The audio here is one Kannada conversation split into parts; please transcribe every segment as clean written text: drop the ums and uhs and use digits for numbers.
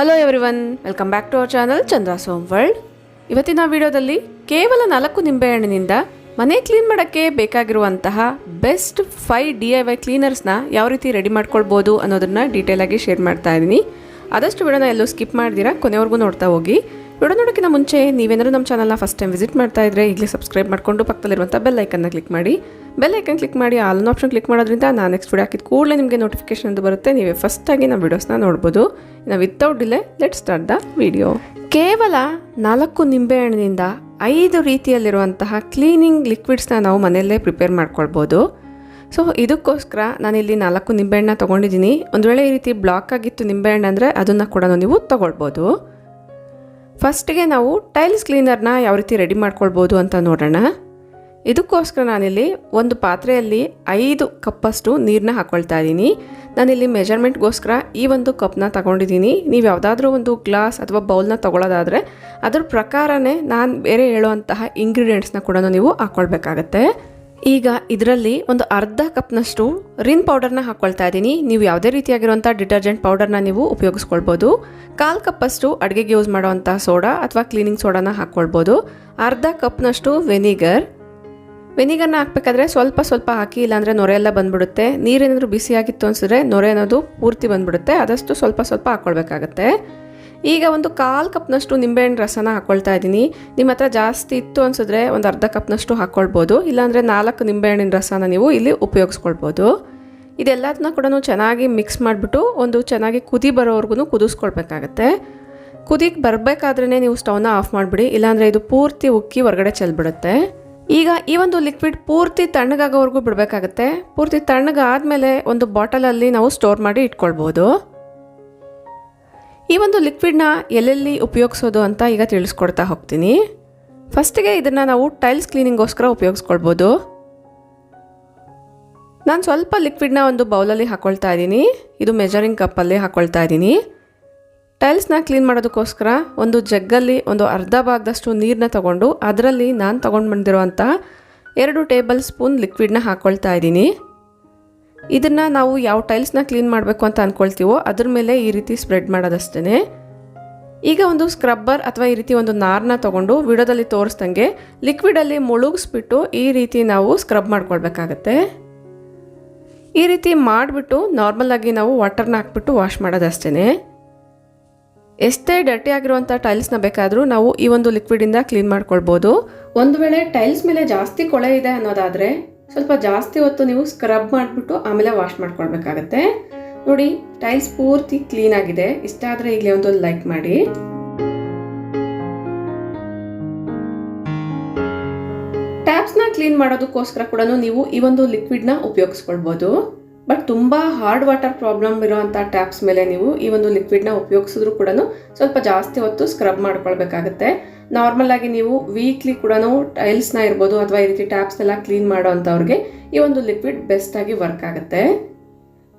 Hello everyone, welcome back to our channel Chandra's home world. ಇವತ್ತಿನ ವಿಡಿಯೋದಲ್ಲಿ ಕೇವಲ 4 ನಿಂಬೆಹಣ್ಣಿನಿಂದ ಮನೆ ಕ್ಲೀನ್ ಮಾಡೋಕ್ಕೆ ಬೇಕಾಗಿರುವಂತಹ ಬೆಸ್ಟ್ 5 DIY ಕ್ಲೀನರ್ಸ್ನ ಯಾವ ರೀತಿ ರೆಡಿ ಮಾಡ್ಕೊಳ್ಬೋದು ಅನ್ನೋದನ್ನು ಡೀಟೇಲಾಗಿ ಶೇರ್ ಮಾಡ್ತಾ ಇದ್ದೀನಿ. ಆದಷ್ಟು ವಿಡಿಯೋನ ಎಲ್ಲೂ ಸ್ಕಿಪ್ ಮಾಡಿದಿರಾ ಕೊನೆವರೆಗೂ ನೋಡ್ತಾ ಹೋಗಿ. ವಿಡಿಯೋ ನೋಡೋಕ್ಕಿಂತ ಮುಂಚೆ ನೀವೇನಾದರೂ ನಮ್ಮ ಚಾನಲ್ನ ಫಸ್ಟ್ ಟೈಮ್ ವಿಸಿಟ್ ಮಾಡ್ತಾ ಇದ್ದರೆ ಈಗಲೇ ಸಬ್ಸ್ಕ್ರೈಬ್ ಮಾಡಿಕೊಂಡು ಪಕ್ಕದಲ್ಲಿರುವಂಥ ಬೆಲ್ ಐಕನ್ನ ಕ್ಲಿಕ್ ಮಾಡಿ. ಬೆಲ್ ಐಕನ್ ಕ್ಲಿಕ್ ಮಾಡಿ ಆಲ್ ಆಪ್ಷನ್ ಕ್ಲಿಕ್ ಮಾಡೋದ್ರಿಂದ ನಾನು ನೆಕ್ಸ್ಟ್ ವಿಡಿಯೋ ಹಾಕಿದ ಕೂಡಲೇ ನಿಮಗೆ ನೋಟಿಫಿಕೇಶನ್ ಅಂತ ಬರುತ್ತೆ. ನೀವೇ ಫಸ್ಟಾಗಿ ನಮ್ಮ ವೀಡಿಯೋಸ್ನ ನೋಡ್ಬೋದು. ಇನ್ನು without delay let start the video. ಕೇವಲ 4 ನಿಂಬೆಹಣ್ಣಿನಿಂದ 5 ರೀತಿಯಲ್ಲಿರುವಂತಹ ಕ್ಲೀನಿಂಗ್ ಲಿಕ್ವಿಡ್ಸ್ನ ನಾವು ಮನೆಯಲ್ಲೇ ಪ್ರಿಪೇರ್ ಮಾಡ್ಕೊಳ್ಬೋದು. ಸೊ ಇದಕ್ಕೋಸ್ಕರ ನಾನಿಲ್ಲಿ 4 ನಿಂಬೆಹಣ್ಣನ್ನ ತೊಗೊಂಡಿದ್ದೀನಿ. ಒಂದು ವೇಳೆ ಈ ರೀತಿ ಬ್ಲಾಕ್ ಆಗಿತ್ತು ನಿಂಬೆಹಣ್ಣು ಅಂದರೆ ಅದನ್ನು ಕೂಡ ನೀವು ತೊಗೊಳ್ಬೋದು. ಫಸ್ಟಿಗೆ ನಾವು ಟೈಲ್ಸ್ ಕ್ಲೀನರ್ನ ಯಾವ ರೀತಿ ರೆಡಿ ಮಾಡ್ಕೊಳ್ಬೋದು ಅಂತ ನೋಡೋಣ. ಇದಕ್ಕೋಸ್ಕರ ನಾನಿಲ್ಲಿ ಒಂದು ಪಾತ್ರೆಯಲ್ಲಿ 5 ಕಪ್ಪಷ್ಟು ನೀರನ್ನ ಹಾಕ್ಕೊಳ್ತಾ ಇದ್ದೀನಿ. ನಾನಿಲ್ಲಿ ಮೆಜರ್ಮೆಂಟ್ಗೋಸ್ಕರ ಈ ಒಂದು ಕಪ್ನ ತಗೊಂಡಿದ್ದೀನಿ. ನೀವು ಯಾವುದಾದ್ರೂ ಒಂದು ಗ್ಲಾಸ್ ಅಥವಾ ಬೌಲ್ನ ತೊಗೊಳ್ಳೋದಾದರೆ ಅದ್ರ ಪ್ರಕಾರನೇ ನಾನು ಬೇರೆ ಹೇಳುವಂತಹ ಇಂಗ್ರೀಡಿಯೆಂಟ್ಸ್ನ ಕೂಡ ನೀವು ಹಾಕ್ಕೊಳ್ಬೇಕಾಗತ್ತೆ. ಈಗ ಇದರಲ್ಲಿ ಒಂದು ಅರ್ಧ ಕಪ್ನಷ್ಟು ರಿನ್ ಪೌಡರ್ನ ಹಾಕ್ಕೊಳ್ತಾ ಇದ್ದೀನಿ. ನೀವು ಯಾವುದೇ ರೀತಿಯಾಗಿರುವಂಥ ಡಿಟರ್ಜೆಂಟ್ ಪೌಡರ್ನ ನೀವು ಉಪಯೋಗಿಸ್ಕೊಳ್ಬೋದು. 1/4 ಕಪ್ಪಷ್ಟು ಅಡುಗೆಗೆ ಯೂಸ್ ಮಾಡೋವಂಥ ಸೋಡಾ ಅಥವಾ ಕ್ಲೀನಿಂಗ್ ಸೋಡಾನ ಹಾಕ್ಕೊಳ್ಬೋದು. ಅರ್ಧ ಕಪ್ನಷ್ಟು ವೆನಿಗರ್ನ ಹಾಕಬೇಕಾದ್ರೆ ಸ್ವಲ್ಪ ಸ್ವಲ್ಪ ಹಾಕಿ, ಇಲ್ಲಾಂದರೆ ನೊರೆ ಎಲ್ಲ ಬಂದ್ಬಿಡುತ್ತೆ. ನೀರೇನಾದರೂ ಬಿಸಿಯಾಗಿತ್ತು ಅನಿಸಿದ್ರೆ ನೊರೆ ಅನ್ನೋದು ಪೂರ್ತಿ ಬಂದ್ಬಿಡುತ್ತೆ. ಆದಷ್ಟು ಸ್ವಲ್ಪ ಸ್ವಲ್ಪ ಹಾಕ್ಕೊಳ್ಬೇಕಾಗತ್ತೆ. ಈಗ ಒಂದು 1/4 ಕಪ್ನಷ್ಟು ನಿಂಬೆಹಣ್ಣು ರಸನ ಹಾಕ್ಕೊಳ್ತಾ ಇದ್ದೀನಿ. ನಿಮ್ಮ ಹತ್ರ ಜಾಸ್ತಿ ಇತ್ತು ಅನಿಸಿದ್ರೆ ಒಂದು ಅರ್ಧ ಕಪ್ನಷ್ಟು ಹಾಕ್ಕೊಳ್ಬೋದು. ಇಲ್ಲಾಂದರೆ 4 ನಿಂಬೆಹಣ್ಣಿನ ರಸನ ನೀವು ಇಲ್ಲಿ ಉಪಯೋಗಿಸ್ಕೊಳ್ಬೋದು. ಇದೆಲ್ಲದನ್ನ ಕೂಡ ಚೆನ್ನಾಗಿ ಮಿಕ್ಸ್ ಮಾಡಿಬಿಟ್ಟು ಒಂದು ಚೆನ್ನಾಗಿ ಕುದಿ ಬರೋವರೆಗೂ ಕುದಿಸ್ಕೊಳ್ಬೇಕಾಗತ್ತೆ. ಕುದಿಗೆ ಬರಬೇಕಾದ್ರೇ ನೀವು ಸ್ಟವ್ನ ಆಫ್ ಮಾಡಿಬಿಡಿ, ಇಲ್ಲಾಂದರೆ ಇದು ಪೂರ್ತಿ ಉಕ್ಕಿ ಹೊರಗಡೆ ಚೆಲ್ಬಿಡುತ್ತೆ. ಈಗ ಈ ಒಂದು ಲಿಕ್ವಿಡ್ ಪೂರ್ತಿ ತಣ್ಣಗಾಗೋವರೆಗೂ ಬಿಡಬೇಕಾಗತ್ತೆ. ಪೂರ್ತಿ ತಣ್ಣಗಾದ್ಮೇಲೆ ಒಂದು ಬಾಟಲಲ್ಲಿ ನಾವು ಸ್ಟೋರ್ ಮಾಡಿ ಇಟ್ಕೊಳ್ಬೋದು. ಈ ಒಂದು ಲಿಕ್ವಿಡ್ನ ಎಲ್ಲೆಲ್ಲಿ ಉಪಯೋಗಿಸೋದು ಅಂತ ಈಗ ತಿಳಿಸ್ಕೊಡ್ತಾ ಹೋಗ್ತೀನಿ. ಫಸ್ಟಿಗೆ ಇದನ್ನು ನಾವು ಟೈಲ್ಸ್ ಕ್ಲೀನಿಂಗೋಸ್ಕರ ಉಪಯೋಗಿಸ್ಕೊಳ್ಬೋದು. ನಾನು ಸ್ವಲ್ಪ ಲಿಕ್ವಿಡ್ನ ಒಂದು ಬೌಲಲ್ಲಿ ಹಾಕ್ಕೊಳ್ತಾ ಇದ್ದೀನಿ. ಇದು ಮೆಜರಿಂಗ್ ಕಪ್ಪಲ್ಲಿ ಹಾಕ್ಕೊಳ್ತಾ ಇದ್ದೀನಿ. ಟೈಲ್ಸ್ನ ಕ್ಲೀನ್ ಮಾಡೋದಕ್ಕೋಸ್ಕರ ಒಂದು ಜಗ್ಗಲ್ಲಿ ಒಂದು ಅರ್ಧ ಭಾಗದಷ್ಟು ನೀರನ್ನ ತಗೊಂಡು ಅದರಲ್ಲಿ ನಾನು ತೊಗೊಂಡು ಬಂದಿರುವಂಥ 2 ಟೇಬಲ್ ಸ್ಪೂನ್ ಲಿಕ್ವಿಡ್ನ ಹಾಕ್ಕೊಳ್ತಾ ಇದ್ದೀನಿ. ಇದನ್ನು ನಾವು ಯಾವ ಟೈಲ್ಸ್ನ ಕ್ಲೀನ್ ಮಾಡಬೇಕು ಅಂತ ಅಂದ್ಕೊಳ್ತೀವೋ ಅದ್ರ ಮೇಲೆ ಈ ರೀತಿ ಸ್ಪ್ರೆಡ್ ಮಾಡೋದಷ್ಟೇ. ಈಗ ಒಂದು ಸ್ಕ್ರಬ್ಬರ್ ಅಥವಾ ಈ ರೀತಿ ಒಂದು ನಾರನ್ನ ತೊಗೊಂಡು ವಿಡಿಯೋದಲ್ಲಿ ತೋರಿಸ್ದಂಗೆ ಲಿಕ್ವಿಡಲ್ಲಿ ಮುಳುಗಿಸ್ಬಿಟ್ಟು ಈ ರೀತಿ ನಾವು ಸ್ಕ್ರಬ್ ಮಾಡ್ಕೊಳ್ಬೇಕಾಗತ್ತೆ. ಈ ರೀತಿ ಮಾಡಿಬಿಟ್ಟು ನಾರ್ಮಲಾಗಿ ನಾವು ವಾಟರ್ನ ಹಾಕ್ಬಿಟ್ಟು ವಾಶ್ ಮಾಡೋದಷ್ಟೇ. ಎಷ್ಟೇ ಡರ್ಟಿ ಆಗಿರುವಂಥ ಟೈಲ್ಸ್ನ ಬೇಕಾದರೂ ನಾವು ಈ ಒಂದು ಲಿಕ್ವಿಡಿಂದ ಕ್ಲೀನ್ ಮಾಡ್ಕೊಳ್ಬೋದು. ಒಂದು ವೇಳೆ ಟೈಲ್ಸ್ ಮೇಲೆ ಜಾಸ್ತಿ ಕೊಳೆ ಇದೆ ಅನ್ನೋದಾದರೆ ಸ್ವಲ್ಪ ಜಾಸ್ತಿ ಹೊತ್ತು ನೀವು ಸ್ಕ್ರಬ್ ಮಾಡಿಬಿಟ್ಟು ಆಮೇಲೆ ವಾಶ್ ಮಾಡ್ಕೊಳ್ಬೇಕಾಗತ್ತೆ. ನೋಡಿ, ಟೈಲ್ಸ್ ಪೂರ್ತಿ ಕ್ಲೀನ್ ಆಗಿದೆ. ಇಷ್ಟ ಆದರೆ ಈಗಲೇ ಒಂದು ಲೈಕ್ ಮಾಡಿ. ಟ್ಯಾಪ್ಸ್ನ ಕ್ಲೀನ್ ಮಾಡೋದಕ್ಕೋಸ್ಕರ ಕೂಡ ನೀವು ಈ ಒಂದು ಲಿಕ್ವಿಡ್ನ ಉಪಯೋಗಿಸ್ಕೊಳ್ಬೋದು. ಬಟ್ ತುಂಬ ಹಾರ್ಡ್ ವಾಟರ್ ಪ್ರಾಬ್ಲಮ್ ಇರೋವಂಥ ಟ್ಯಾಪ್ಸ್ ಮೇಲೆ ನೀವು ಈ ಒಂದು ಲಿಕ್ವಿಡ್ನ ಉಪಯೋಗಿಸಿದ್ರು ಕೂಡ ಸ್ವಲ್ಪ ಜಾಸ್ತಿ ಹೊತ್ತು ಸ್ಕ್ರಬ್ ಮಾಡ್ಕೊಳ್ಬೇಕಾಗತ್ತೆ. ನಾರ್ಮಲ್ ಆಗಿ ನೀವು ವೀಕ್ಲಿ ಕೂಡ ಟೈಲ್ಸ್ನ ಇರ್ಬೋದು ಅಥವಾ ಈ ರೀತಿ ಟ್ಯಾಪ್ಸ್ನೆಲ್ಲ ಕ್ಲೀನ್ ಮಾಡೋ ಅಂಥವ್ರಿಗೆ ಈ ಒಂದು ಲಿಕ್ವಿಡ್ ಬೆಸ್ಟಾಗಿ ವರ್ಕ್ ಆಗುತ್ತೆ.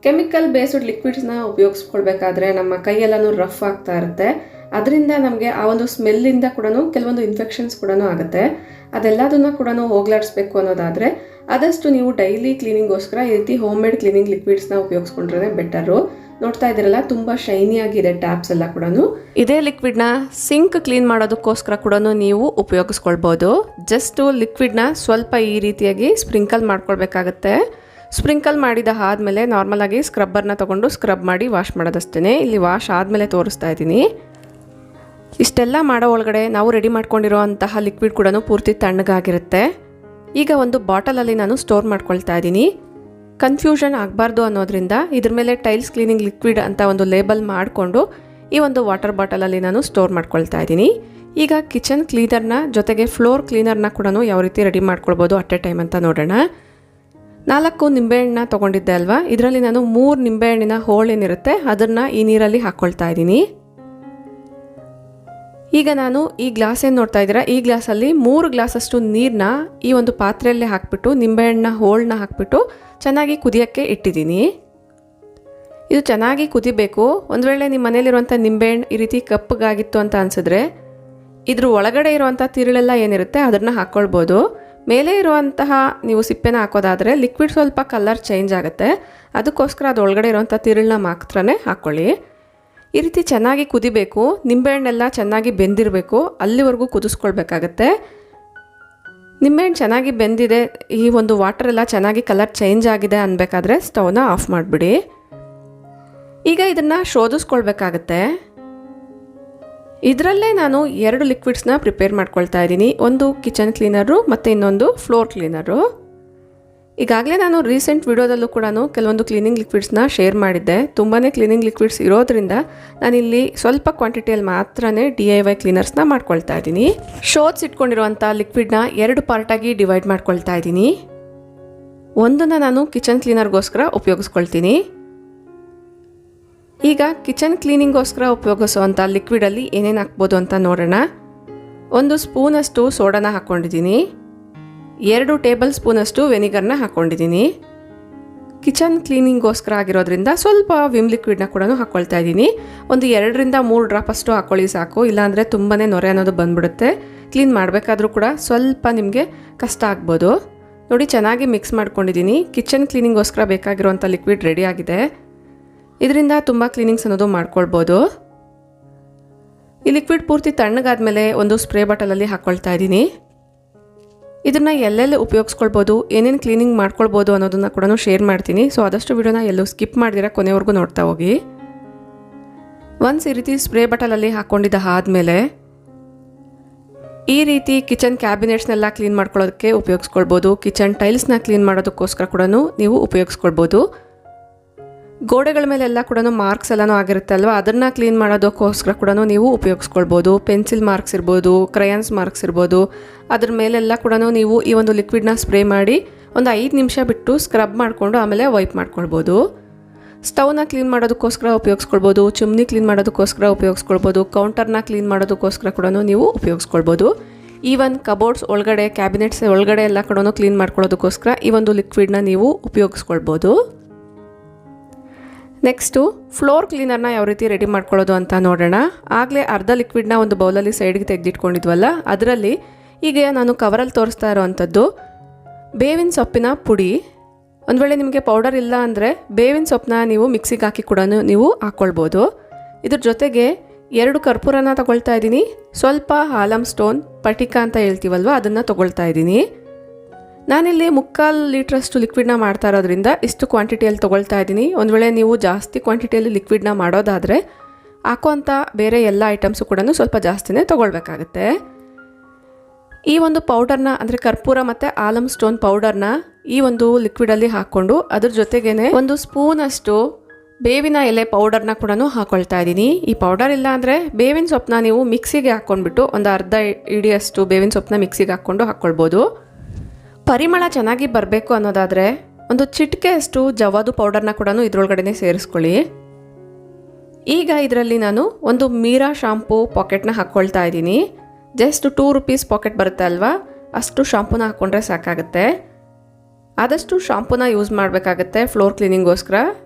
ಕೆಮಿಕಲ್ ಬೇಸ್ಡ್ ಲಿಕ್ವಿಡ್ಸ್ನ ಉಪಯೋಗಿಸ್ಕೊಳ್ಬೇಕಾದ್ರೆ ನಮ್ಮ ಕೈಯೆಲ್ಲನೂ ರಫ್ ಆಗ್ತಾ ಇರುತ್ತೆ. ಅದರಿಂದ ನಮಗೆ ಆ ಒಂದು ಸ್ಮೆಲ್ಲಿಂದ ಕೂಡ ಕೆಲವೊಂದು ಇನ್ಫೆಕ್ಷನ್ಸ್ ಕೂಡ ಆಗುತ್ತೆ. ಅದೆಲ್ಲದನ್ನು ಕೂಡ ಹೋಗ್ಲಾಡಿಸ್ಬೇಕು ಅನ್ನೋದಾದರೆ ಆದಷ್ಟು ನೀವು ಡೈಲಿ ಕ್ಲೀನಿಂಗೋಸ್ಕರ ಈ ರೀತಿ ಹೋಮ್ ಮೇಡ್ ಕ್ಲೀನಿಂಗ್ ಲಿಕ್ವಿಡ್ಸ್ನ ಉಪಯೋಗಿಸ್ಕೊಂಡ್ರೆ ಬೆಟರು. ನೋಡ್ತಾ ಇದ್ದೀರಲ್ಲ, ತುಂಬ ಶೈನಿಯಾಗಿದೆ ಟ್ಯಾಪ್ಸ್ ಎಲ್ಲ ಕೂಡ. ಇದೇ ಲಿಕ್ವಿಡ್ನ ಸಿಂಕ್ ಕ್ಲೀನ್ ಮಾಡೋದಕ್ಕೋಸ್ಕರ ಕೂಡ ನೀವು ಉಪಯೋಗಿಸ್ಕೊಳ್ಬೋದು. ಜಸ್ಟ್ ಲಿಕ್ವಿಡ್ನ ಸ್ವಲ್ಪ ಈ ರೀತಿಯಾಗಿ ಸ್ಪ್ರಿಂಕಲ್ ಮಾಡ್ಕೊಳ್ಬೇಕಾಗತ್ತೆ. ಸ್ಪ್ರಿಂಕಲ್ ಮಾಡಿದ ಆದಮೇಲೆ ನಾರ್ಮಲಾಗಿ ಸ್ಕ್ರಬ್ಬರ್ನ ತೊಗೊಂಡು ಸ್ಕ್ರಬ್ ಮಾಡಿ ವಾಶ್ ಮಾಡೋದಷ್ಟೇ. ಇಲ್ಲಿ ವಾಶ್ ಆದಮೇಲೆ ತೋರಿಸ್ತಾ ಇದ್ದೀನಿ. ಇಷ್ಟೆಲ್ಲ ಮಾಡೋ ಒಳಗಡೆ ನಾವು ರೆಡಿ ಮಾಡ್ಕೊಂಡಿರೋ ಅಂತಹ ಲಿಕ್ವಿಡ್ ಕೂಡ ಪೂರ್ತಿ ತಣ್ಣಗಾಗಿರುತ್ತೆ. ಈಗ ಒಂದು ಬಾಟಲಲ್ಲಿ ನಾನು ಸ್ಟೋರ್ ಮಾಡ್ಕೊಳ್ತಾ ಇದ್ದೀನಿ. ಕನ್ಫ್ಯೂಷನ್ ಆಗಬಾರ್ದು ಅನ್ನೋದ್ರಿಂದ ಇದ್ರ ಮೇಲೆ ಟೈಲ್ಸ್ ಕ್ಲೀನಿಂಗ್ ಲಿಕ್ವಿಡ್ ಅಂತ ಒಂದು ಲೇಬಲ್ ಮಾಡಿಕೊಂಡು ಈ ಒಂದು ವಾಟರ್ ಬಾಟಲಲ್ಲಿ ನಾನು ಸ್ಟೋರ್ ಮಾಡ್ಕೊಳ್ತಾ ಇದ್ದೀನಿ. ಈಗ ಕಿಚನ್ ಕ್ಲೀನರ್ನ ಜೊತೆಗೆ ಫ್ಲೋರ್ ಕ್ಲೀನರ್ನ ಕೂಡ ಯಾವ ರೀತಿ ರೆಡಿ ಮಾಡ್ಕೊಳ್ಬೋದು ಅಟ್ ಎ ಟೈಮ್ ಅಂತ ನೋಡೋಣ. 4 ನಿಂಬೆಹಣ್ಣನ್ನ ತೊಗೊಂಡಿದ್ದೆ ಅಲ್ವಾ, ಇದರಲ್ಲಿ ನಾನು 3 ನಿಂಬೆಹಣ್ಣಿನ ಹೋಳು ಏನಿರುತ್ತೆ ಅದನ್ನು ಈ ನೀರಲ್ಲಿ ಹಾಕ್ಕೊಳ್ತಾ ಇದ್ದೀನಿ. ಈಗ ನಾನು ಈ ಗ್ಲಾಸ್ ಏನು ನೋಡ್ತಾ ಇದ್ದೀರಾ, ಈ ಗ್ಲಾಸಲ್ಲಿ 3 ಗ್ಲಾಸಷ್ಟು ನೀರನ್ನ ಈ ಒಂದು ಪಾತ್ರೆಯಲ್ಲೇ ಹಾಕ್ಬಿಟ್ಟು ನಿಂಬೆಹಣ್ಣಿನ ಹೋಳನ್ನ ಹಾಕ್ಬಿಟ್ಟು ಚೆನ್ನಾಗಿ ಕುದಿಯೋಕ್ಕೆ ಇಟ್ಟಿದ್ದೀನಿ. ಇದು ಚೆನ್ನಾಗಿ ಕುದಿಬೇಕು. ಒಂದು ವೇಳೆ ನಿಮ್ಮ ಮನೇಲಿರುವಂಥ ನಿಂಬೆಹಣ್ಣು ಈ ರೀತಿ ಕಪ್ಪಗಾಗಿತ್ತು ಅಂತ ಅನಿಸಿದ್ರೆ ಇದ್ರ ಒಳಗಡೆ ಇರುವಂಥ ತಿರುಳೆಲ್ಲ ಏನಿರುತ್ತೆ ಅದನ್ನು ಹಾಕ್ಕೊಳ್ಬೋದು. ಮೇಲೆ ಇರುವಂತಹ ನೀವು ಸಿಪ್ಪೆನ ಹಾಕೋದಾದರೆ ಲಿಕ್ವಿಡ್ ಸ್ವಲ್ಪ ಕಲರ್ ಚೇಂಜ್ ಆಗುತ್ತೆ. ಅದಕ್ಕೋಸ್ಕರ ಅದು ಒಳಗಡೆ ಇರುವಂಥ ತಿರುಳನ್ನ ಮಾತ್ರನೇ ಹಾಕ್ಕೊಳ್ಳಿ. ಈ ರೀತಿ ಚೆನ್ನಾಗಿ ಕುದಿಬೇಕು, ನಿಂಬೆಹಣ್ಣೆಲ್ಲ ಚೆನ್ನಾಗಿ ಬೆಂದಿರಬೇಕು, ಅಲ್ಲಿವರೆಗೂ ಕುದಿಸ್ಕೊಳ್ಬೇಕಾಗತ್ತೆ. ನಿಂಬೆಹಣ್ಣು ಚೆನ್ನಾಗಿ ಬೆಂದಿದೆ, ಈ ಒಂದು ವಾಟರ್ ಎಲ್ಲ ಚೆನ್ನಾಗಿ ಕಲರ್ ಚೇಂಜ್ ಆಗಿದೆ ಅನ್ಬೇಕಾದ್ರೆ ಸ್ಟವ್ನ ಆಫ್ ಮಾಡಿಬಿಡಿ. ಈಗ ಇದನ್ನು ಶೋಧಿಸ್ಕೊಳ್ಬೇಕಾಗತ್ತೆ. ಇದರಲ್ಲೇ ನಾನು 2 ಲಿಕ್ವಿಡ್ಸ್ನ ಪ್ರಿಪೇರ್ ಮಾಡ್ಕೊಳ್ತಾ ಇದ್ದೀನಿ. ಒಂದು ಕಿಚನ್ ಕ್ಲೀನರು ಮತ್ತು ಇನ್ನೊಂದು ಫ್ಲೋರ್ ಕ್ಲೀನರು. ಈಗಾಗಲೇ ನಾನು ರೀಸೆಂಟ್ ವಿಡಿಯೋದಲ್ಲೂ ಕೂಡ ಕೆಲವೊಂದು ಕ್ಲೀನಿಂಗ್ ಲಿಕ್ವಿಡ್ಸ್ನ ಶೇರ್ ಮಾಡಿದ್ದೆ. ತುಂಬಾ ಕ್ಲೀನಿಂಗ್ ಲಿಕ್ವಿಡ್ಸ್ ಇರೋದ್ರಿಂದ ನಾನಿಲ್ಲಿ ಸ್ವಲ್ಪ ಕ್ವಾಂಟಿಟಿಯಲ್ಲಿ ಮಾತ್ರನೇ DIY ಕ್ಲೀನರ್ಸ್ನ ಮಾಡ್ಕೊಳ್ತಾ ಇದ್ದೀನಿ. ಶೋಧಿಸಿಟ್ಕೊಂಡಿರುವಂಥ ಲಿಕ್ವಿಡ್ನ 2 ಪಾರ್ಟಾಗಿ ಡಿವೈಡ್ ಮಾಡ್ಕೊಳ್ತಾ ಇದ್ದೀನಿ. ಒಂದನ್ನು ನಾನು ಕಿಚನ್ ಕ್ಲೀನರ್ಗೋಸ್ಕರ ಉಪಯೋಗಿಸ್ಕೊಳ್ತೀನಿ. ಈಗ ಕಿಚನ್ ಕ್ಲೀನಿಂಗ್ಗೋಸ್ಕರ ಉಪಯೋಗಿಸುವಂಥ ಲಿಕ್ವಿಡಲ್ಲಿ ಏನೇನು ಹಾಕ್ಬೋದು ಅಂತ ನೋಡೋಣ. 1 ಸ್ಪೂನಷ್ಟು ಸೋಡಾನ ಹಾಕ್ಕೊಂಡಿದ್ದೀನಿ. 2 ಟೇಬಲ್ ಸ್ಪೂನಷ್ಟು ವೆನಿಗರ್ನ ಹಾಕ್ಕೊಂಡಿದ್ದೀನಿ. ಕಿಚನ್ ಕ್ಲೀನಿಂಗ್ಗೋಸ್ಕರ ಆಗಿರೋದ್ರಿಂದ ಸ್ವಲ್ಪ ವಿಮ್ ಲಿಕ್ವಿಡ್ನ ಕೂಡ ಹಾಕ್ಕೊಳ್ತಾ ಇದ್ದೀನಿ. ಒಂದು 2 ರಿಂದ 3 ಡ್ರಾಪಷ್ಟು ಹಾಕ್ಕೊಳ್ಳಿ ಸಾಕು, ಇಲ್ಲಾಂದರೆ ತುಂಬಾ ನೊರೆ ಅನ್ನೋದು ಬಂದ್ಬಿಡುತ್ತೆ. ಕ್ಲೀನ್ ಮಾಡಬೇಕಾದ್ರೂ ಕೂಡ ಸ್ವಲ್ಪ ನಿಮಗೆ ಕಷ್ಟ ಆಗ್ಬೋದು. ನೋಡಿ, ಚೆನ್ನಾಗಿ ಮಿಕ್ಸ್ ಮಾಡ್ಕೊಂಡಿದ್ದೀನಿ. ಕಿಚನ್ ಕ್ಲೀನಿಂಗ್ಗೋಸ್ಕರ ಬೇಕಾಗಿರುವಂಥ ಲಿಕ್ವಿಡ್ ರೆಡಿ ಆಗಿದೆ. ಇದರಿಂದ ತುಂಬ ಕ್ಲೀನಿಂಗ್ಸ್ ಅನ್ನೋದು ಮಾಡ್ಕೊಳ್ಬೋದು. ಈ ಲಿಕ್ವಿಡ್ ಪೂರ್ತಿ ತಣ್ಣಗಾದ್ಮೇಲೆ ಒಂದು ಸ್ಪ್ರೇ ಬಾಟಲಲ್ಲಿ ಹಾಕ್ಕೊಳ್ತಾ ಇದ್ದೀನಿ. ಇದನ್ನು ಎಲ್ಲೆಲ್ಲಿ ಉಪಯೋಗಿಸ್ಕೊಳ್ಬೋದು, ಏನೇನು ಕ್ಲೀನಿಂಗ್ ಮಾಡ್ಕೊಳ್ಬೋದು ಅನ್ನೋದನ್ನು ಕೂಡ ಶೇರ್ ಮಾಡ್ತೀನಿ. ಸೊ ಆದಷ್ಟು ವಿಡಿಯೋನ ಎಲ್ಲೂ ಸ್ಕಿಪ್ ಮಾಡಿದಿರ ಕೊನೆವರೆಗೂ ನೋಡ್ತಾ ಹೋಗಿ. ಈ ರೀತಿ ಸ್ಪ್ರೇ ಬಾಟಲಲ್ಲಿ ಹಾಕ್ಕೊಂಡಿದ್ದ ಆದಮೇಲೆ ಈ ರೀತಿ ಕಿಚನ್ ಕ್ಯಾಬಿನೆಟ್ಸ್ನೆಲ್ಲ ಕ್ಲೀನ್ ಮಾಡ್ಕೊಳ್ಳೋದಕ್ಕೆ ಉಪಯೋಗಿಸ್ಕೊಳ್ಬೋದು. ಕಿಚನ್ ಟೈಲ್ಸ್ನ ಕ್ಲೀನ್ ಮಾಡೋದಕ್ಕೋಸ್ಕರ ಕೂಡ ನೀವು ಉಪಯೋಗಿಸ್ಕೊಳ್ಬೋದು. ಗೋಡೆಗಳ ಮೇಲೆಲ್ಲ ಕೂಡ ಮಾರ್ಕ್ಸ್ ಎಲ್ಲನೂ ಆಗಿರುತ್ತೆ ಅಲ್ವಾ, ಅದನ್ನು ಕ್ಲೀನ್ ಮಾಡೋದಕ್ಕೋಸ್ಕರ ಕೂಡ ನೀವು ಉಪಯೋಗಿಸ್ಕೊಳ್ಬೋದು. ಪೆನ್ಸಿಲ್ ಮಾರ್ಕ್ಸ್ ಇರ್ಬೋದು, ಕ್ರಯಾನ್ಸ್ ಮಾರ್ಕ್ಸ್ ಇರ್ಬೋದು, ಅದ್ರ ಮೇಲೆಲ್ಲ ಕೂಡ ನೀವು ಈ ಒಂದು ಲಿಕ್ವಿಡ್ನ ಸ್ಪ್ರೇ ಮಾಡಿ ಒಂದು 5 ನಿಮಿಷ ಬಿಟ್ಟು ಸ್ಕ್ರಬ್ ಮಾಡಿಕೊಂಡು ಆಮೇಲೆ ವೈಪ್ ಮಾಡ್ಕೊಳ್ಬೋದು. ಸ್ಟವ್ನ ಕ್ಲೀನ್ ಮಾಡೋದಕ್ಕೋಸ್ಕರ ಉಪಯೋಗಿಸ್ಕೊಳ್ಬೋದು, ಚಿಮ್ನಿ ಕ್ಲೀನ್ ಮಾಡೋದಕ್ಕೋಸ್ಕರ ಉಪಯೋಗಿಸ್ಕೊಳ್ಬೋದು, ಕೌಂಟರ್ನ ಕ್ಲೀನ್ ಮಾಡೋದಕ್ಕೋಸ್ಕರ ಕೂಡ ನೀವು ಉಪಯೋಗಿಸ್ಕೊಳ್ಬೋದು. ಈವನ್ ಕಬೋರ್ಡ್ಸ್ ಒಳಗಡೆ, ಕ್ಯಾಬಿನೆಟ್ಸ್ ಒಳಗಡೆ ಎಲ್ಲ ಕೂಡ ಕ್ಲೀನ್ ಮಾಡ್ಕೊಳ್ಳೋದಕ್ಕೋಸ್ಕರ ಈ ಒಂದು ಲಿಕ್ವಿಡ್ನ ನೀವು ಉಪಯೋಗಿಸ್ಕೊಳ್ಬೋದು. ನೆಕ್ಸ್ಟು ಫ್ಲೋರ್ ಕ್ಲೀನರ್ನ ಯಾವ ರೀತಿ ರೆಡಿ ಮಾಡ್ಕೊಳ್ಳೋದು ಅಂತ ನೋಡೋಣ. ಆಗಲೇ ಅರ್ಧ ಲಿಕ್ವಿಡ್ನ ಒಂದು ಬೌಲಲ್ಲಿ ಸೈಡ್ಗೆ ತೆಗೆದಿಟ್ಕೊಂಡಿದ್ವಲ್ಲ, ಅದರಲ್ಲಿ ಈಗ ನಾನು ಕವರಲ್ಲಿ ತೋರಿಸ್ತಾ ಇರೋವಂಥದ್ದು ಬೇವಿನ ಸೊಪ್ಪಿನ ಪುಡಿ. ಒಂದು ವೇಳೆ ನಿಮಗೆ ಪೌಡರ್ ಇಲ್ಲ ಅಂದರೆ ಬೇವಿನ ಸೊಪ್ಪನ್ನ ನೀವು ಮಿಕ್ಸಿಗೆ ಹಾಕಿ ಕೂಡ ನೀವು ಹಾಕ್ಕೊಳ್ಬೋದು. ಇದ್ರ ಜೊತೆಗೆ 2 ಕರ್ಪೂರನ ತೊಗೊಳ್ತಾ ಇದ್ದೀನಿ. ಸ್ವಲ್ಪ ಆಲಮ್ ಸ್ಟೋನ್, ಪಟಿಕ ಅಂತ ಹೇಳ್ತೀವಲ್ವ, ಅದನ್ನು ತೊಗೊಳ್ತಾ ಇದ್ದೀನಿ. ನಾನಿಲ್ಲಿ 3/4 ಲೀಟ್ರಷ್ಟು ಲಿಕ್ವಿಡ್ನ ಮಾಡ್ತಾ ಇರೋದ್ರಿಂದ ಇಷ್ಟು ಕ್ವಾಂಟಿಟಿಯಲ್ಲಿ ತೊಗೊಳ್ತಾ ಇದ್ದೀನಿ. ಒಂದು ವೇಳೆ ನೀವು ಜಾಸ್ತಿ ಕ್ವಾಂಟಿಟಿಯಲ್ಲಿ ಲಿಕ್ವಿಡ್ನ ಮಾಡೋದಾದರೆ ಹಾಕೋಂಥ ಬೇರೆ ಎಲ್ಲ ಐಟಮ್ಸು ಕೂಡ ಸ್ವಲ್ಪ ಜಾಸ್ತಿನೇ ತೊಗೊಳ್ಬೇಕಾಗತ್ತೆ. ಈ ಒಂದು ಪೌಡರ್ನ ಅಂದರೆ ಕರ್ಪೂರ ಮತ್ತು ಆಲಮ್ ಸ್ಟೋನ್ ಪೌಡರ್ನ ಈ ಒಂದು ಲಿಕ್ವಿಡಲ್ಲಿ ಹಾಕ್ಕೊಂಡು ಅದ್ರ ಜೊತೆಗೇ 1 ಸ್ಪೂನಷ್ಟು ಬೇವಿನ ಎಲೆ ಪೌಡರ್ನ ಕೂಡ ಹಾಕ್ಕೊಳ್ತಾ ಇದ್ದೀನಿ. ಈ ಪೌಡರ್ ಇಲ್ಲ ಅಂದರೆ ಬೇವಿನ ಸೊಪ್ಪನ್ನ ನೀವು ಮಿಕ್ಸಿಗೆ ಹಾಕ್ಕೊಂಡ್ಬಿಟ್ಟು ಒಂದು ಅರ್ಧ ಇಡಿಯಷ್ಟು ಬೇವಿನ ಸೊಪ್ಪನ್ನ ಮಿಕ್ಸಿಗೆ ಹಾಕ್ಕೊಳ್ಬೋದು. ಪರಿಮಳ ಚೆನ್ನಾಗಿ ಬರಬೇಕು ಅನ್ನೋದಾದರೆ ಒಂದು ಚಿಟಿಕೆಯಷ್ಟು ಜವಾದು ಪೌಡರ್ನ ಕೂಡ ಇದರೊಳಗಡೆ ಸೇರಿಸ್ಕೊಳ್ಳಿ. ಈಗ ಇದರಲ್ಲಿ ನಾನು ಒಂದು ಮೀರಾ ಶಾಂಪೂ ಪಾಕೆಟ್ನ ಹಾಕ್ಕೊಳ್ತಾ ಇದ್ದೀನಿ. ಜಸ್ಟ್ 2 ರೂಪೀಸ್ ಪಾಕೆಟ್ ಬರುತ್ತೆ ಅಲ್ವಾ, ಅಷ್ಟು ಶಾಂಪೂನ ಹಾಕ್ಕೊಂಡ್ರೆ ಸಾಕಾಗುತ್ತೆ. ಆದಷ್ಟು ಶಾಂಪೂನ ಯೂಸ್ ಮಾಡಬೇಕಾಗತ್ತೆ ಫ್ಲೋರ್ ಕ್ಲೀನಿಂಗ್ಗೋಸ್ಕರ.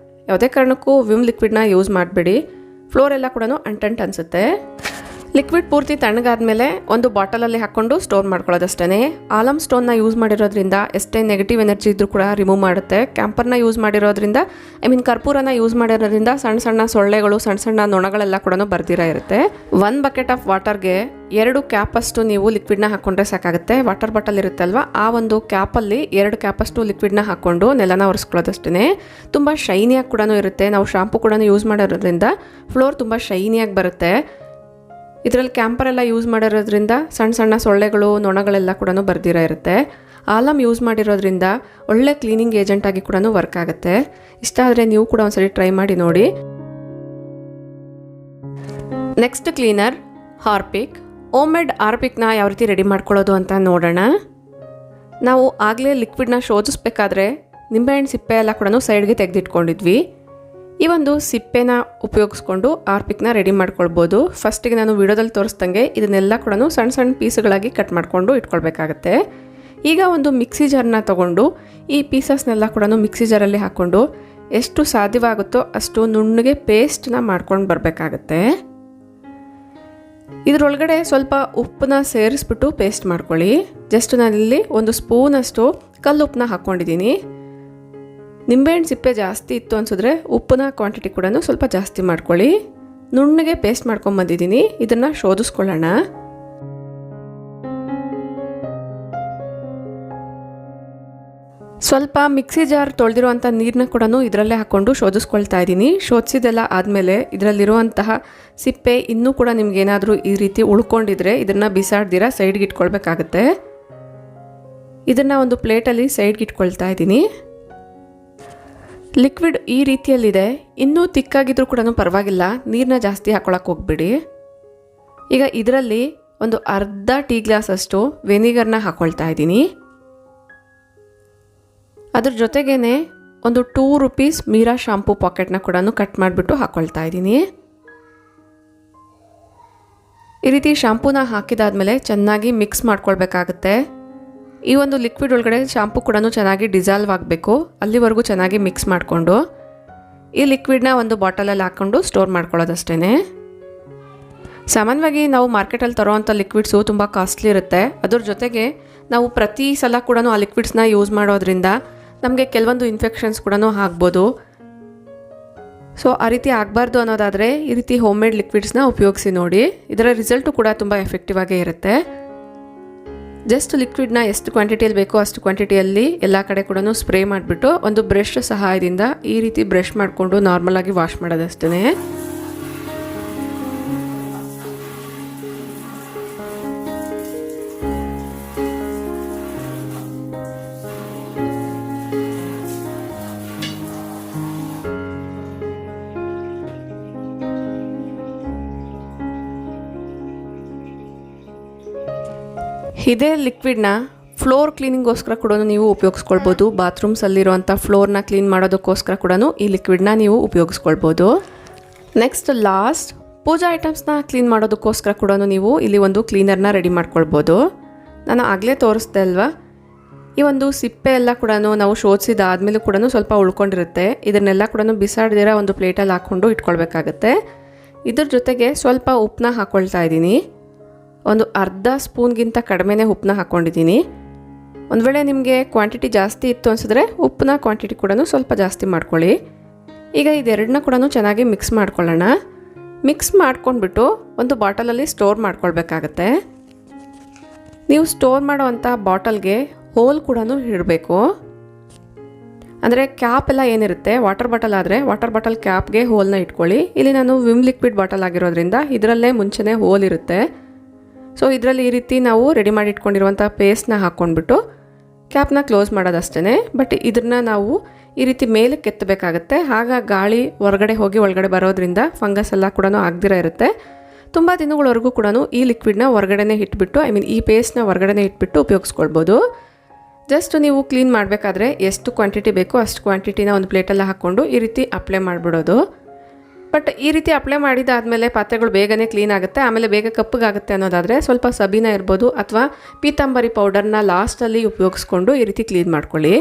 ಯಾವುದೇ ಕಾರಣಕ್ಕೂ ವಿಮ್ ಲಿಕ್ವಿಡ್ನ ಯೂಸ್ ಮಾಡಬೇಡಿ, ಫ್ಲೋರ್ ಎಲ್ಲ ಕೂಡ ಅಂಟಂಟ್ ಅನಿಸುತ್ತೆ. ಲಿಕ್ವಿಡ್ ಪೂರ್ತಿ ತಣ್ಣಗಾದ್ಮೇಲೆ ಒಂದು ಬಾಟಲಲ್ಲಿ ಹಾಕ್ಕೊಂಡು ಸ್ಟೋರ್ ಮಾಡ್ಕೊಳ್ಳೋದಷ್ಟೇ. ಆಲಮ್ ಸ್ಟೋನ್ನ ಯೂಸ್ ಮಾಡಿರೋದ್ರಿಂದ ಎಷ್ಟೇ ನೆಗೆಟಿವ್ ಎನರ್ಜಿ ಇದ್ರೂ ಕೂಡ ರಿಮೂವ್ ಮಾಡುತ್ತೆ. ಕ್ಯಾಂಪರ್ನ ಯೂಸ್ ಮಾಡಿರೋದ್ರಿಂದ ಕರ್ಪೂರನ ಯೂಸ್ ಮಾಡಿರೋದ್ರಿಂದ ಸಣ್ಣ ಸಣ್ಣ ಸೊಳ್ಳೆಗಳು, ಸಣ್ಣ ಸಣ್ಣ ನೊಣಗಳೆಲ್ಲ ಕೂಡ ಬರ್ದಿರ ಇರುತ್ತೆ. 1 ಬಕೆಟ್ ಆಫ್ ವಾಟರ್ಗೆ 2 ಕ್ಯಾಪಷ್ಟು ನೀವು ಲಿಕ್ವಿಡ್ನ ಹಾಕ್ಕೊಂಡ್ರೆ ಸಾಕಾಗುತ್ತೆ. ವಾಟರ್ ಬಾಟಲ್ ಇರುತ್ತೆ ಅಲ್ವಾ, ಆ ಒಂದು ಕ್ಯಾಪಲ್ಲಿ 2 ಕ್ಯಾಪಷ್ಟು ಲಿಕ್ವಿಡ್ನ ಹಾಕ್ಕೊಂಡು ನೆಲನ ಒರೆಸ್ಕೊಳ್ಳೋದಷ್ಟೇ. ತುಂಬ ಶೈನಿಯಾಗಿ ಕೂಡ ಇರುತ್ತೆ. ನಾವು ಶಾಂಪೂ ಕೂಡ ಯೂಸ್ ಮಾಡಿರೋದ್ರಿಂದ ಫ್ಲೋರ್ ತುಂಬ ಶೈನಿಯಾಗಿ ಬರುತ್ತೆ. ಇದರಲ್ಲಿ ಕ್ಯಾಂಪರ್ ಎಲ್ಲ ಯೂಸ್ ಮಾಡಿರೋದ್ರಿಂದ ಸಣ್ಣ ಸಣ್ಣ ಸೊಳ್ಳೆಗಳು, ನೊಣಗಳೆಲ್ಲ ಕೂಡ ಬರ್ದಿರ ಇರುತ್ತೆ. ಆಲಮ್ ಯೂಸ್ ಮಾಡಿರೋದ್ರಿಂದ ಒಳ್ಳೆ ಕ್ಲೀನಿಂಗ್ ಏಜೆಂಟ್ ಆಗಿ ಕೂಡ ವರ್ಕ್ ಆಗುತ್ತೆ. ಇಷ್ಟ ಆದರೆ ನೀವು ಕೂಡ ಒಂದ್ಸರಿ ಟ್ರೈ ಮಾಡಿ ನೋಡಿ. Next cleaner Harpic. Home made ಹಾರ್ಪಿಕ್ನ ಯಾವ ರೀತಿ ರೆಡಿ ಮಾಡ್ಕೊಳ್ಳೋದು ಅಂತ ನೋಡೋಣ. ನಾವು ಆಗಲೇ ಲಿಕ್ವಿಡ್ನ ಶೋಧಿಸ್ಬೇಕಾದ್ರೆ ನಿಂಬೆಹಣ್ಣು ಸಿಪ್ಪೆ ಎಲ್ಲ ಕೂಡ ಸೈಡ್ಗೆ ತೆಗೆದಿಟ್ಕೊಂಡಿದ್ವಿ. ಈ ಒಂದು ಸಿಪ್ಪೆನ ಉಪಯೋಗಿಸ್ಕೊಂಡು ಹಾರ್ಪಿಕ್ನ ರೆಡಿ ಮಾಡ್ಕೊಳ್ಬೋದು. ಫಸ್ಟಿಗೆ ನಾನು ವಿಡಿಯೋದಲ್ಲಿ ತೋರಿಸ್ದಂಗೆ ಇದನ್ನೆಲ್ಲ ಕೂಡ ಸಣ್ಣ ಸಣ್ಣ ಪೀಸ್ಗಳಾಗಿ ಕಟ್ ಮಾಡಿಕೊಂಡು ಇಟ್ಕೊಳ್ಬೇಕಾಗತ್ತೆ. ಈಗ ಒಂದು ಮಿಕ್ಸಿ ಜಾರ್ನ ತೊಗೊಂಡು ಈ ಪೀಸಸ್ನೆಲ್ಲ ಕೂಡ ಮಿಕ್ಸಿ ಜಾರಲ್ಲಿ ಹಾಕ್ಕೊಂಡು ಎಷ್ಟು ಸಾಧ್ಯವಾಗುತ್ತೋ ಅಷ್ಟು ನುಣ್ಣಗೆ ಪೇಸ್ಟ್ನ ಮಾಡ್ಕೊಂಡು ಬರಬೇಕಾಗತ್ತೆ. ಇದರೊಳಗಡೆ ಸ್ವಲ್ಪ ಉಪ್ಪನ್ನ ಸೇರಿಸ್ಬಿಟ್ಟು ಪೇಸ್ಟ್ ಮಾಡ್ಕೊಳ್ಳಿ. ಜಸ್ಟ್ ನಾನಿಲ್ಲಿ 1 ಸ್ಪೂನಷ್ಟು ಕಲ್ಲುಪ್ಪನ್ನ ಹಾಕ್ಕೊಂಡಿದ್ದೀನಿ. ನಿಂಬೆಹಣ್ಣು ಸಿಪ್ಪೆ ಜಾಸ್ತಿ ಇತ್ತು ಅನಿಸಿದ್ರೆ ಉಪ್ಪಿನ ಕ್ವಾಂಟಿಟಿ ಕೂಡ ಸ್ವಲ್ಪ ಜಾಸ್ತಿ ಮಾಡ್ಕೊಳ್ಳಿ. ನುಣ್ಣಗೆ ಪೇಸ್ಟ್ ಮಾಡ್ಕೊಂಬಂದಿದ್ದೀನಿ. ಇದನ್ನು ಶೋಧಿಸ್ಕೊಳ್ಳೋಣ. ಸ್ವಲ್ಪ ಮಿಕ್ಸಿ ಜಾರ್ ತೊಳೆದಿರುವಂಥ ನೀರನ್ನ ಕೂಡ ಇದರಲ್ಲೇ ಹಾಕ್ಕೊಂಡು ಶೋಧಿಸ್ಕೊಳ್ತಾ ಇದ್ದೀನಿ. ಶೋಧಿಸಿದೆಲ್ಲ ಆದಮೇಲೆ ಇದರಲ್ಲಿರುವಂತಹ ಸಿಪ್ಪೆ ಇನ್ನೂ ಕೂಡ ನಿಮ್ಗೇನಾದರೂ ಈ ರೀತಿ ಉಳ್ಕೊಂಡಿದ್ರೆ ಇದನ್ನು ಬಿಸಾಡ್ದಿರ ಸೈಡ್ಗೆ ಇಟ್ಕೊಳ್ಬೇಕಾಗತ್ತೆ. ಇದನ್ನು ಒಂದು ಪ್ಲೇಟಲ್ಲಿ ಸೈಡ್ಗೆ ಇಟ್ಕೊಳ್ತಾ ಇದ್ದೀನಿ. ಲಿಕ್ವಿಡ್ ಈ ರೀತಿಯಲ್ಲಿದೆ. ಇನ್ನೂ ತಿಕ್ಕಾಗಿದ್ರೂ ಕೂಡ ಪರವಾಗಿಲ್ಲ, ನೀರನ್ನ ಜಾಸ್ತಿ ಹಾಕ್ಕೊಳಕ್ಕೆ ಹೋಗ್ಬಿಡಿ. ಈಗ ಇದರಲ್ಲಿ ಒಂದು ಅರ್ಧ ಟೀ ಗ್ಲಾಸಷ್ಟು ವೆನಿಗರ್ನ ಹಾಕ್ಕೊಳ್ತಾ ಇದ್ದೀನಿ. ಅದ್ರ ಜೊತೆಗೇ ಒಂದು 2 ರೂಪೀಸ್ ಮೀರಾ ಶಾಂಪೂ ಪಾಕೆಟ್ನ ಕೂಡ ಕಟ್ ಮಾಡಿಬಿಟ್ಟು ಹಾಕ್ಕೊಳ್ತಾ ಇದ್ದೀನಿ. ಈ ರೀತಿ ಶಾಂಪೂನ ಹಾಕಿದಾದ್ಮೇಲೆ ಚೆನ್ನಾಗಿ ಮಿಕ್ಸ್ ಮಾಡ್ಕೊಳ್ಬೇಕಾಗತ್ತೆ. ಈ ಒಂದು ಲಿಕ್ವಿಡ್ ಒಳಗಡೆ ಶಾಂಪೂ ಕೂಡ ಚೆನ್ನಾಗಿ ಡಿಸಾಲ್ವ್ ಆಗಬೇಕು. ಅಲ್ಲಿವರೆಗೂ ಚೆನ್ನಾಗಿ ಮಿಕ್ಸ್ ಮಾಡಿಕೊಂಡು ಈ ಲಿಕ್ವಿಡ್ನ ಒಂದು ಬಾಟಲಲ್ಲಿ ಹಾಕ್ಕೊಂಡು ಸ್ಟೋರ್ ಮಾಡ್ಕೊಳ್ಳೋದಷ್ಟೇ. ಸಾಮಾನ್ಯವಾಗಿ ನಾವು ಮಾರ್ಕೆಟಲ್ಲಿ ತರೋವಂಥ ಲಿಕ್ವಿಡ್ಸು ತುಂಬ ಕಾಸ್ಟ್ಲಿ ಇರುತ್ತೆ. ಅದ್ರ ಜೊತೆಗೆ ನಾವು ಪ್ರತಿ ಸಲ ಕೂಡ ಆ ಲಿಕ್ವಿಡ್ಸ್ನ ಯೂಸ್ ಮಾಡೋದ್ರಿಂದ ನಮಗೆ ಕೆಲವೊಂದು ಇನ್ಫೆಕ್ಷನ್ಸ್ ಕೂಡ ಆಗ್ಬೋದು. ಸೊ ಆ ರೀತಿ ಆಗಬಾರ್ದು ಅನ್ನೋದಾದರೆ ಈ ರೀತಿ ಹೋಮ್ ಮೇಡ್ ಲಿಕ್ವಿಡ್ಸ್ನ ಉಪಯೋಗಿಸಿ ನೋಡಿ. ಇದರ ರಿಸಲ್ಟು ಕೂಡ ತುಂಬ ಎಫೆಕ್ಟಿವ್ ಆಗೇ ಇರುತ್ತೆ. ಜಸ್ಟ್ ಲಿಕ್ವಿಡ್ನ ಎಷ್ಟು ಕ್ವಾಂಟಿಟಿಯಲ್ಲಿ ಬೇಕೋ ಅಷ್ಟು ಕ್ವಾಂಟಿಟಿಯಲ್ಲಿ ಎಲ್ಲ ಕಡೆ ಕೂಡ ಸ್ಪ್ರೇ ಮಾಡಿಬಿಟ್ಟು ಒಂದು ಬ್ರಷ್ ಸಹಾಯದಿಂದ ಈ ರೀತಿ ಬ್ರಷ್ ಮಾಡಿಕೊಂಡು ನಾರ್ಮಲಾಗಿ ವಾಶ್ ಮಾಡೋದಷ್ಟೇ. ಇದೇ ಲಿಕ್ವಿಡ್ನ ಫ್ಲೋರ್ ಕ್ಲೀನಿಂಗೋಸ್ಕರ ಕೂಡ ನೀವು ಉಪಯೋಗಿಸ್ಕೊಳ್ಬೋದು. ಬಾತ್ರೂಮ್ಸಲ್ಲಿರುವಂಥ ಫ್ಲೋರ್ನ ಕ್ಲೀನ್ ಮಾಡೋದಕ್ಕೋಸ್ಕರ ಕೂಡ ಈ ಲಿಕ್ವಿಡ್ನ ನೀವು ಉಪಯೋಗಿಸ್ಕೊಳ್ಬೋದು. ನೆಕ್ಸ್ಟ್ ಲಾಸ್ಟ್ ಪೂಜಾ ಐಟಮ್ಸ್ನ ಕ್ಲೀನ್ ಮಾಡೋದಕ್ಕೋಸ್ಕರ ಕೂಡ ನೀವು ಇಲ್ಲಿ ಒಂದು ಕ್ಲೀನರ್ನ ರೆಡಿ ಮಾಡ್ಕೊಳ್ಬೋದು. ನಾನು ಆಗಲೇ ತೋರಿಸ್ದೆ ಅಲ್ವಾ, ಈ ಒಂದು ಸಿಪ್ಪೆ ಎಲ್ಲ ಕೂಡ ನಾವು ಶೋಧಿಸಿದಾದ್ಮೇಲೆ ಕೂಡ ಸ್ವಲ್ಪ ಉಳ್ಕೊಂಡಿರುತ್ತೆ. ಇದನ್ನೆಲ್ಲ ಕೂಡ ಬಿಸಾಡ್ದಿರ ಒಂದು ಪ್ಲೇಟಲ್ಲಿ ಹಾಕ್ಕೊಂಡು ಇಟ್ಕೊಳ್ಬೇಕಾಗತ್ತೆ. ಇದ್ರ ಜೊತೆಗೆ ಸ್ವಲ್ಪ ಉಪ್ಪನ್ನ ಹಾಕ್ಕೊಳ್ತಾ ಇದ್ದೀನಿ. ಒಂದು ಅರ್ಧ ಸ್ಪೂನ್ಗಿಂತ ಕಡಿಮೆನೇ ಉಪ್ಪನ್ನ ಹಾಕ್ಕೊಂಡಿದ್ದೀನಿ. ಒಂದು ವೇಳೆ ನಿಮಗೆ ಕ್ವಾಂಟಿಟಿ ಜಾಸ್ತಿ ಇತ್ತು ಅನಿಸಿದ್ರೆ ಉಪ್ಪನ್ನ ಕ್ವಾಂಟಿಟಿ ಕೂಡ ಸ್ವಲ್ಪ ಜಾಸ್ತಿ ಮಾಡ್ಕೊಳ್ಳಿ. ಈಗ ಇದೆರಡನ್ನ ಕೂಡ ಚೆನ್ನಾಗಿ ಮಿಕ್ಸ್ ಮಾಡ್ಕೊಳ್ಳೋಣ. ಮಿಕ್ಸ್ ಮಾಡ್ಕೊಂಡ್ಬಿಟ್ಟು ಒಂದು ಬಾಟಲಲ್ಲಿ ಸ್ಟೋರ್ ಮಾಡ್ಕೊಳ್ಬೇಕಾಗತ್ತೆ. ನೀವು ಸ್ಟೋರ್ ಮಾಡೋವಂಥ ಬಾಟಲ್ಗೆ ಹೋಲ್ ಕೂಡ ಇಡಬೇಕು. ಅಂದರೆ ಕ್ಯಾಪ್ ಎಲ್ಲ ಏನಿರುತ್ತೆ, ವಾಟರ್ ಬಾಟಲ್ ಆದರೆ ವಾಟರ್ ಬಾಟಲ್ ಕ್ಯಾಪ್ಗೆ ಹೋಲ್ನ ಇಟ್ಕೊಳ್ಳಿ. ಇಲ್ಲಿ ನಾನು ವಿಮ್ ಲಿಕ್ವಿಡ್ ಬಾಟಲ್ ಆಗಿರೋದ್ರಿಂದ ಇದರಲ್ಲೇ ಮುಂಚೆನೇ ಹೋಲ್ ಇರುತ್ತೆ. ಸೊ ಇದರಲ್ಲಿ ಈ ರೀತಿ ನಾವು ರೆಡಿ ಮಾಡಿ ಇಟ್ಕೊಂಡಿರುವಂಥ ಪೇಸ್ಟ್ನ ಹಾಕ್ಕೊಂಡ್ಬಿಟ್ಟು ಕ್ಯಾಪ್ನ ಕ್ಲೋಸ್ ಮಾಡೋದಷ್ಟೇ. ಬಟ್ ಇದನ್ನು ನಾವು ಈ ರೀತಿ ಮೇಲೆ ಕೆತ್ತಬೇಕಾಗತ್ತೆ. ಆಗ ಗಾಳಿ ಹೊರಗಡೆ ಹೋಗಿ ಒಳಗಡೆ ಬರೋದ್ರಿಂದ ಫಂಗಸ್ ಎಲ್ಲ ಕೂಡ ಆಗದಿರ ಇರುತ್ತೆ. ತುಂಬ ದಿನಗಳವರೆಗೂ ಕೂಡ ಈ ಲಿಕ್ವಿಡ್ನ ಹೊರಗಡೆನೇ ಇಟ್ಬಿಟ್ಟು ಈ ಪೇಸ್ಟ್ನ ಹೊರಗಡೆನೇ ಇಟ್ಬಿಟ್ಟು ಉಪಯೋಗಿಸ್ಕೊಳ್ಬೋದು. ಜಸ್ಟ್ ನೀವು ಕ್ಲೀನ್ ಮಾಡಬೇಕಾದ್ರೆ ಎಷ್ಟು ಕ್ವಾಂಟಿಟಿ ಬೇಕೋ ಅಷ್ಟು ಕ್ವಾಂಟಿಟಿನ ಒಂದು ಪ್ಲೇಟಲ್ಲಿ ಹಾಕ್ಕೊಂಡು ಈ ರೀತಿ ಅಪ್ಲೈ ಮಾಡಿಬಿಡೋದು. ಬಟ್ ಈ ರೀತಿ ಅಪ್ಲೈ ಮಾಡಿದಾದಮೇಲೆ ಪಾತ್ರೆಗಳು ಬೇಗನೆ ಕ್ಲೀನ್ ಆಗುತ್ತೆ, ಆಮೇಲೆ ಬೇಗ ಕಪ್ಪಗಾಗುತ್ತೆ ಅನ್ನೋದಾದರೆ ಸ್ವಲ್ಪ ಸಬೀನ ಇರ್ಬೋದು ಅಥವಾ ಪೀತಾಂಬರಿ ಪೌಡರ್ನ ಲಾಸ್ಟಲ್ಲಿ ಉಪಯೋಗಿಸ್ಕೊಂಡು ಈ ರೀತಿ ಕ್ಲೀನ್ ಮಾಡ್ಕೊಳ್ಳಿ.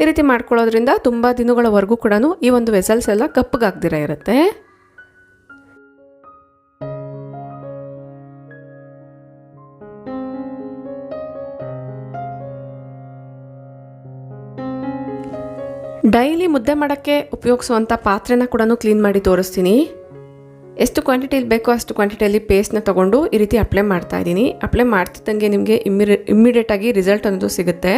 ಈ ರೀತಿ ಮಾಡ್ಕೊಳ್ಳೋದ್ರಿಂದ ತುಂಬ ದಿನಗಳವರೆಗೂ ಕೂಡ ಈ ಒಂದು ವೆಸಲ್ಸ್ ಎಲ್ಲ ಕಪ್ಪಗಾಗ್ದಿರ ಇರುತ್ತೆ. ಡೈಲಿ ಮುದ್ದೆ ಮಾಡೋಕ್ಕೆ ಉಪಯೋಗಿಸುವಂಥ ಪಾತ್ರೆನ ಕೂಡ ಕ್ಲೀನ್ ಮಾಡಿ ತೋರಿಸ್ತೀನಿ. ಎಷ್ಟು ಕ್ವಾಂಟಿಟಿಯಲ್ಲಿ ಬೇಕೋ ಅಷ್ಟು ಕ್ವಾಂಟಿಟಿಯಲ್ಲಿ ಪೇಸ್ಟ್ನ ತೊಗೊಂಡು ಈ ರೀತಿ ಅಪ್ಲೈ ಮಾಡ್ತಾ ಇದ್ದೀನಿ. ಅಪ್ಲೈ ಮಾಡ್ತಿದ್ದಂಗೆ ನಿಮಗೆ ಇಮ್ಮಿಡಿಯೇಟಾಗಿ ರಿಸಲ್ಟ್ ಅನ್ನೋದು ಸಿಗುತ್ತೆ.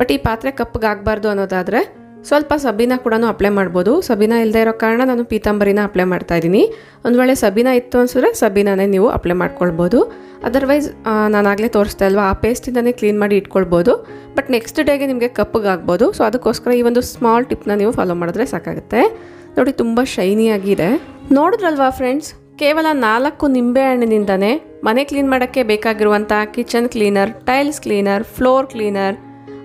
ಬಟ್ ಈ ಪಾತ್ರೆ ಕಪ್ಪಗಾಗಬಾರ್ದು ಅನ್ನೋದಾದರೆ ಸ್ವಲ್ಪ ಸಬೀನ ಕೂಡ ಅಪ್ಲೈ ಮಾಡ್ಬೋದು. ಸಬೀನ ಇಲ್ಲದೆ ಇರೋ ಕಾರಣ ನಾನು ಪೀತಾಂಬರಿನ ಅಪ್ಲೈ ಮಾಡ್ತಾ ಇದ್ದೀನಿ. ಒಂದು ವೇಳೆ ಸಬೀನ ಇತ್ತು ಅನಿಸಿದ್ರೆ ಸಬೀನಾನೇ ನೀವು ಅಪ್ಲೈ ಮಾಡ್ಕೊಳ್ಬೋದು. ಅದರ್ವೈಸ್ ನಾನಾಗಲೇ ತೋರಿಸ್ತಾ ಇಲ್ವಾ, ಆ ಪೇಸ್ಟಿಂದನೇ ಕ್ಲೀನ್ ಮಾಡಿ ಇಟ್ಕೊಳ್ಬೋದು. ಬಟ್ ನೆಕ್ಸ್ಟ್ ಡೇಗೆ ನಿಮಗೆ ಕಪ್ಪಗಾಗ್ಬೋದು. ಸೊ ಅದಕ್ಕೋಸ್ಕರ ಈ ಒಂದು ಸ್ಮಾಲ್ ಟಿಪ್ನ ನೀವು ಫಾಲೋ ಮಾಡಿದ್ರೆ ಸಾಕಾಗುತ್ತೆ. ನೋಡಿ, ತುಂಬ ಶೈನಿಯಾಗಿದೆ. ನೋಡಿದ್ರಲ್ವಾ ಫ್ರೆಂಡ್ಸ್, ಕೇವಲ 4 ನಿಂಬೆ ಹಣ್ಣಿನಿಂದನೇ ಮನೆ ಕ್ಲೀನ್ ಮಾಡೋಕ್ಕೆ ಬೇಕಾಗಿರುವಂಥ kitchen cleaner, tiles cleaner, floor cleaner,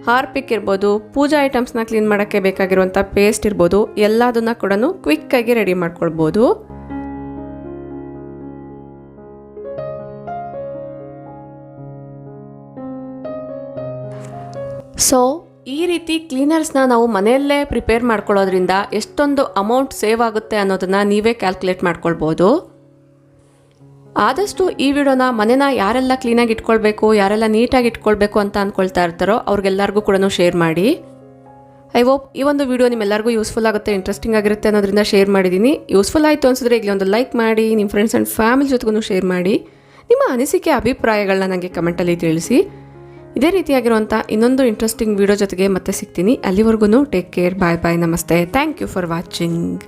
Harpic ಇರ್ಬೋದು, ಪೂಜಾ ಐಟಮ್ಸ್ನ ಕ್ಲೀನ್ ಮಾಡೋಕ್ಕೆ ಬೇಕಾಗಿರುವಂಥ ಪೇಸ್ಟ್ ಇರ್ಬೋದು, ಎಲ್ಲದನ್ನ ಕೂಡ ಕ್ವಿಕ್ಕಾಗಿ ರೆಡಿ ಮಾಡ್ಕೊಳ್ಬೋದು. ಸೊ ಈ ರೀತಿ ಕ್ಲೀನರ್ಸ್ನ ನಾವು ಮನೆಯಲ್ಲೇ ಪ್ರಿಪೇರ್ ಮಾಡ್ಕೊಳ್ಳೋದ್ರಿಂದ ಎಷ್ಟೊಂದು ಅಮೌಂಟ್ ಸೇವ್ ಆಗುತ್ತೆ ಅನ್ನೋದನ್ನು ನೀವೇ ಕ್ಯಾಲ್ಕುಲೇಟ್ ಮಾಡ್ಕೊಳ್ಬೋದು. ಆದಷ್ಟು ಈ ವಿಡಿಯೋನ ಮನೆನ ಯಾರೆಲ್ಲ ಕ್ಲೀನಾಗಿ ಇಟ್ಕೊಳ್ಬೇಕು, ಯಾರೆಲ್ಲ ನೀಟಾಗಿ ಇಟ್ಕೊಳ್ಬೇಕು ಅಂತ ಅಂದ್ಕೊಳ್ತಾ ಇರ್ತಾರೋ ಅವ್ರಿಗೆಲ್ಲರಿಗೂ ಕೂಡ ಶೇರ್ ಮಾಡಿ. ಐ ಹೋಪ್ ಈ ಒಂದು ವಿಡಿಯೋ ನಿಮ್ಮೆಲ್ಲರಿಗೂ ಯೂಸ್ಫುಲ್ ಆಗುತ್ತೆ, ಇಂಟ್ರೆಸ್ಟಿಂಗ್ ಆಗಿರುತ್ತೆ ಅನ್ನೋದ್ರಿಂದ ಶೇರ್ ಮಾಡಿದ್ದೀನಿ. ಯೂಸ್ಫುಲ್ ಆಯಿತು ಅನಿಸಿದ್ರೆ ಈಗಲೇ ಒಂದು ಲೈಕ್ ಮಾಡಿ, ನಿಮ್ಮ ಫ್ರೆಂಡ್ಸ್ ಆ್ಯಂಡ್ ಫ್ಯಾಮಿಲಿ ಜೊತೆಗೂ ಶೇರ್ ಮಾಡಿ. ನಿಮ್ಮ ಅನಿಸಿಕೆ ಅಭಿಪ್ರಾಯಗಳನ್ನ ನನಗೆ ಕಮೆಂಟಲ್ಲಿ ತಿಳಿಸಿ. ಇದೇ ರೀತಿಯಾಗಿರುವಂಥ ಇನ್ನೊಂದು ಇಂಟ್ರೆಸ್ಟಿಂಗ್ ವಿಡಿಯೋ ಜೊತೆಗೆ ಮತ್ತೆ ಸಿಗ್ತೀನಿ. ಅಲ್ಲಿವರೆಗೂ ಟೇಕ್ ಕೇರ್, ಬಾಯ್ ಬಾಯ್, ನಮಸ್ತೆ, ಥ್ಯಾಂಕ್ ಯು ಫಾರ್ ವಾಚಿಂಗ್.